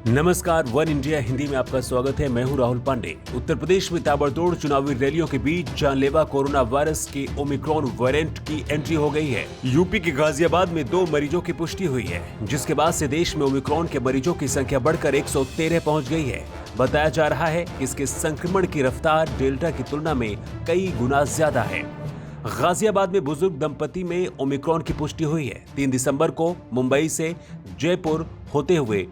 नमस्कार, one India Hindi में आपका स्वागत है। मैं हूं राहुल पांडे। उत्तर प्रदेश में ताबड़तोड़ चुनावी रैलियों के बीच जानलेवा कोरोना वायरस के ओमिक्रॉन वेरिएंट की एंट्री हो गई है। यूपी के गाजियाबाद में 2 मरीजों की पुष्टि हुई है, जिसके बाद से देश में ओमिक्रॉन के मरीजों की संख्या बढ़कर 113 पहुंच गई है। बताया जा रहा है कि इसके संक्रमण की रफ्तार डेल्टा की तुलना में कई गुना ज्यादा है। गाजियाबाद में बुजुर्ग दंपति में ओमिक्रॉन की पुष्टि हुई है। 3 दिसंबर को मुंबई से जयपुर होते हुए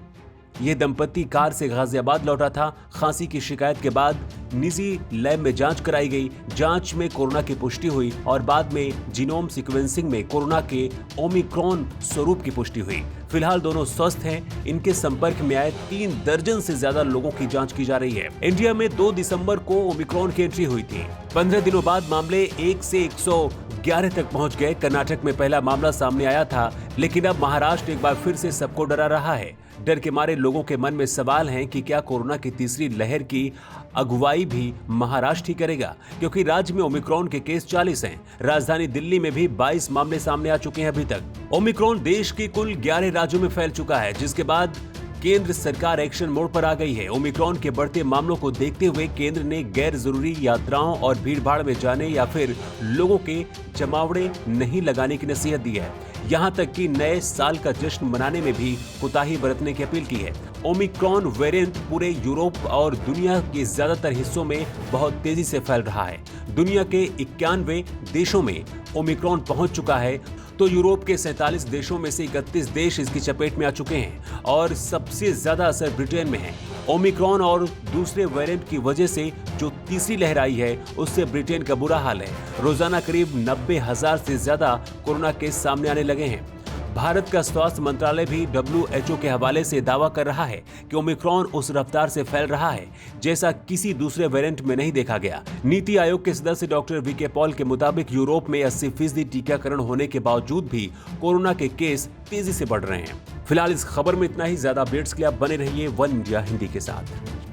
ये दंपति कार से गाजियाबाद लौटा था। खांसी की शिकायत के बाद निजी लैब में जांच कराई गई। जांच में कोरोना की पुष्टि हुई और बाद में जीनोम सीक्वेंसिंग में कोरोना के ओमिक्रॉन स्वरूप की पुष्टि हुई। फिलहाल दोनों स्वस्थ हैं। इनके संपर्क में आए 3 दर्जन से ज्यादा लोगों की जांच की जा रही है। इंडिया में 2 दिसंबर को ओमिक्रॉन की एंट्री हुई थी। 15 दिनों बाद मामले 1 से 111 तक पहुंच गए। कर्नाटक में पहला मामला सामने आया था, लेकिन अब महाराष्ट्र एक बार फिर से सबको डरा रहा है। डर के मारे लोगों के मन में सवाल है कि क्या कोरोना की तीसरी लहर की अगुवाई भी महाराष्ट्र ही करेगा, क्योंकि राज्य में ओमिक्रॉन के केस 40 हैं। राजधानी दिल्ली में भी 22 मामले सामने आ चुके हैं अभी तक। ओमिक्रॉन देश के कुल 11 राज्यों में फैल चुका है, जिसके बाद केंद्र सरकार एक्शन मोड पर आ गई है। ओमिक्रॉन के बढ़ते मामलों को देखते हुए केंद्र ने गैर जरूरी यात्राओं और भीड़भाड़ में जाने या फिर लोगों के जमावड़े नहीं लगाने की नसीहत दी है। यहां तक कि नए साल का जश्न मनाने में भी कोताही बरतने की अपील की है। ओमिक्रॉन वेरिएंट पूरे यूरोप और दुनिया के ज्यादातर हिस्सों में बहुत तेजी से फैल रहा है। दुनिया के 91 देशों में ओमिक्रॉन पहुंच चुका है, तो यूरोप के 47 देशों में से 31 देश इसकी चपेट में आ चुके हैं और सबसे ज्यादा असर ब्रिटेन में है। ओमिक्रॉन और दूसरे वेरिएंट की वजह से जो तीसरी लहर आई है, उससे ब्रिटेन का बुरा हाल है। रोजाना करीब 90,000 से ज्यादा कोरोना केस सामने आने लगे हैं। भारत का स्वास्थ्य मंत्रालय भी WHO के हवाले से दावा कर रहा है कि ओमिक्रॉन उस रफ्तार से फैल रहा है जैसा किसी दूसरे वेरिएंट में नहीं देखा गया। नीति आयोग के सदस्य डॉक्टर वीके पॉल के मुताबिक यूरोप में 80% टीकाकरण होने के बावजूद भी कोरोना के केस तेजी से बढ़ रहे हैं। फिलहाल इस खबर में इतना ही। ज्यादा अपडेट्स के लिए आप बने रहिए वन इंडिया हिंदी के साथ।